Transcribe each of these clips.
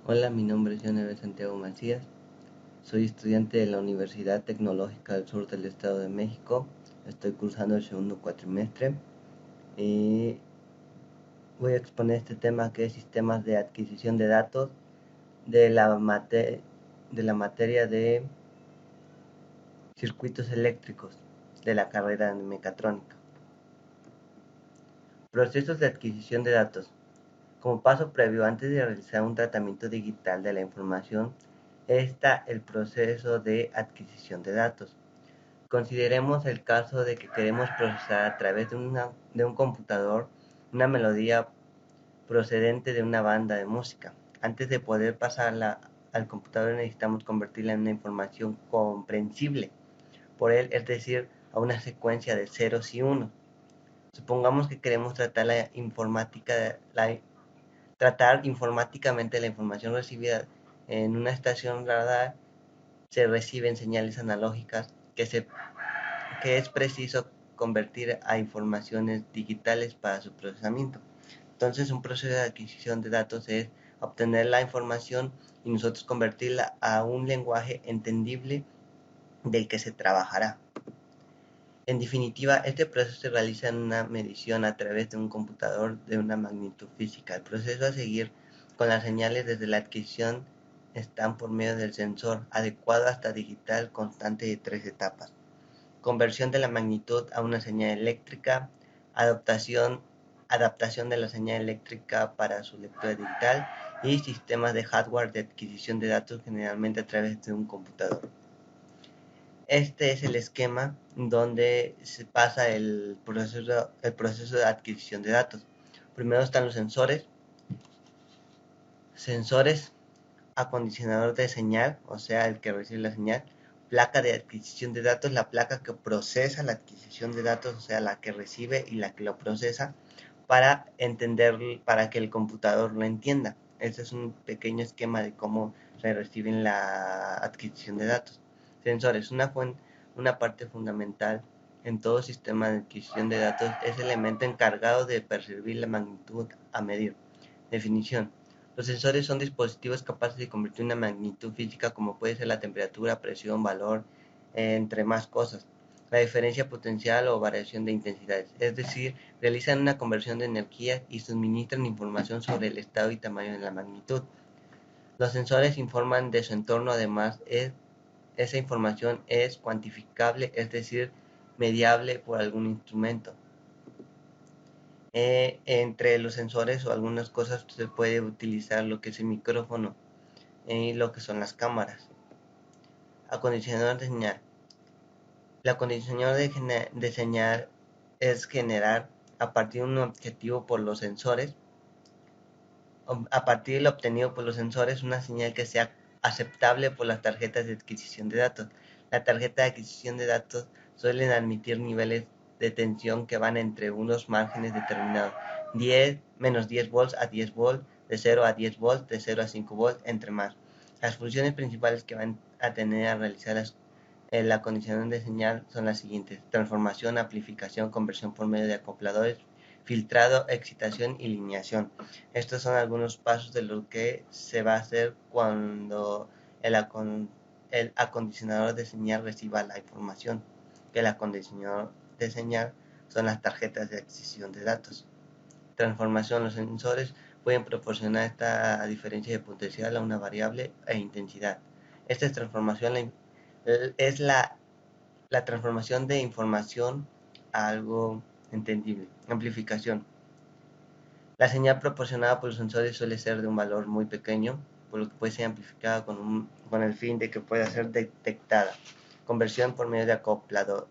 Hola, mi nombre es Jonathan Santiago Macías. Soy estudiante de la Universidad Tecnológica del Sur del Estado de México. Estoy cursando el segundo cuatrimestre y voy a exponer este tema que es sistemas de adquisición de datos de la materia de circuitos eléctricos de la carrera de mecatrónica. Procesos de adquisición de datos. Como paso previo antes de realizar un tratamiento digital de la información está el proceso de adquisición de datos. Consideremos el caso de que queremos procesar a través de un computador una melodía procedente de una banda de música. Antes de poder pasarla al computador necesitamos convertirla en una información comprensible por él, es decir, a una secuencia de ceros y unos. Supongamos que queremos tratar informáticamente la información recibida en una estación radar. Se reciben señales analógicas que es preciso convertir a informaciones digitales para su procesamiento. Entonces, un proceso de adquisición de datos es obtener la información y nosotros convertirla a un lenguaje entendible del que se trabajará. En definitiva, este proceso se realiza en una medición a través de un computador de una magnitud física. El proceso a seguir con las señales desde la adquisición están por medio del sensor adecuado hasta digital constante de 3 etapas. Conversión de la magnitud a una señal eléctrica, adaptación de la señal eléctrica para su lectura digital y sistemas de hardware de adquisición de datos generalmente a través de un computador. Este es el esquema donde se pasa el proceso de adquisición de datos. Primero están los sensores, acondicionador de señal, o sea, el que recibe la señal, placa de adquisición de datos, la placa que procesa la adquisición de datos, o sea, la que recibe y la que lo procesa, para que el computador lo entienda. Este es un pequeño esquema de cómo se recibe la adquisición de datos. Sensores, una parte fundamental en todo sistema de adquisición de datos es el elemento encargado de percibir la magnitud a medir. Definición. Los sensores son dispositivos capaces de convertir una magnitud física como puede ser la temperatura, presión, valor, entre más cosas. La diferencia potencial o variación de intensidades, es decir, realizan una conversión de energía y suministran información sobre el estado y tamaño de la magnitud. Los sensores informan de su entorno, además, esa información es cuantificable, es decir, mediable por algún instrumento. Entre los sensores o algunas cosas se puede utilizar lo que es el micrófono y lo que son las cámaras. Acondicionador de señal. El acondicionador de señal es generar a partir de un objetivo por los sensores, a partir de lo obtenido por los sensores, una señal que sea aceptable por las tarjetas de adquisición de datos. La tarjeta de adquisición de datos suelen admitir niveles de tensión que van entre unos márgenes determinados, 10, menos 10 volts a 10 volts, de 0 a 10 volts, de 0 a 5 volts, entre más. Las funciones principales que van a tener a realizar el acondicionador de señal son las siguientes: transformación, amplificación, conversión por medio de acopladores, filtrado, excitación y lineación. Estos son algunos pasos de lo que se va a hacer cuando el acondicionador de señal reciba la información. El acondicionador de señal son las tarjetas de adquisición de datos. Transformación. Los sensores pueden proporcionar esta diferencia de potencial a una variable e intensidad. Esta transformación es la transformación de información a algo entendible. Amplificación. La señal proporcionada por los sensores suele ser de un valor muy pequeño, por lo que puede ser amplificada con el fin de que pueda ser detectada. Conversión por medio de acopladores.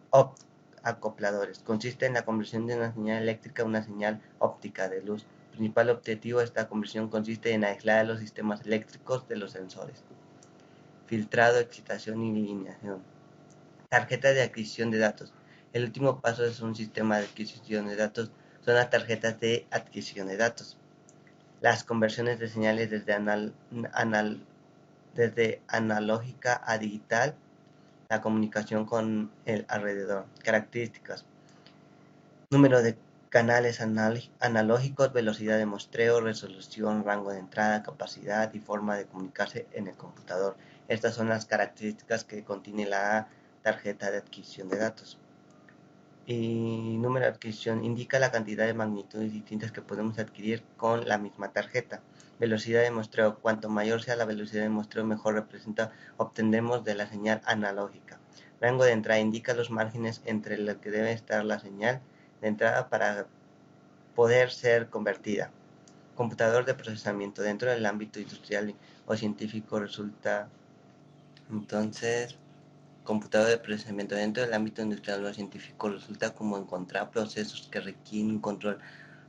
Consiste en la conversión de una señal eléctrica a una señal óptica de luz. El principal objetivo de esta conversión consiste en aislar los sistemas eléctricos de los sensores. Filtrado, excitación y lineación. Tarjeta de adquisición de datos. El último paso es un sistema de adquisición de datos. Son las tarjetas de adquisición de datos. Las conversiones de señales desde analógica a digital, la comunicación con el alrededor. Características. Número de canales analógicos, velocidad de muestreo, resolución, rango de entrada, capacidad y forma de comunicarse en el computador. Estas son las características que contiene la tarjeta de adquisición de datos. Y número de adquisición indica la cantidad de magnitudes distintas que podemos adquirir con la misma tarjeta. Velocidad de muestreo. Cuanto mayor sea la velocidad de muestreo, mejor representa obtendremos de la señal analógica. Rango de entrada indica los márgenes entre los que debe estar la señal de entrada para poder ser convertida. Computador de procesamiento. Dentro del ámbito industrial o científico resulta entonces computador de procesamiento. Dentro del ámbito industrial o científico resulta como encontrar procesos que requieren un control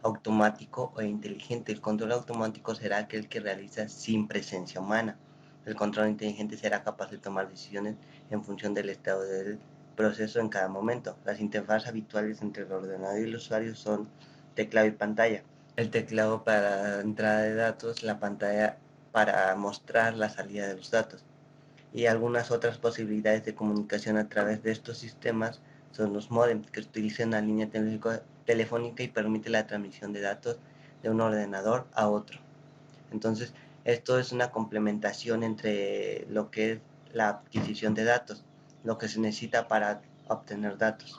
automático o inteligente. El control automático será aquel que realiza sin presencia humana. El control inteligente será capaz de tomar decisiones en función del estado del proceso en cada momento. Las interfaces habituales entre el ordenador y el usuario son teclado y pantalla. El teclado para entrada de datos, la pantalla para mostrar la salida de los datos. Y algunas otras posibilidades de comunicación a través de estos sistemas son los módems, que utilizan una línea telefónica y permite la transmisión de datos de un ordenador a otro. Entonces, esto es una complementación entre lo que es la adquisición de datos, lo que se necesita para obtener datos.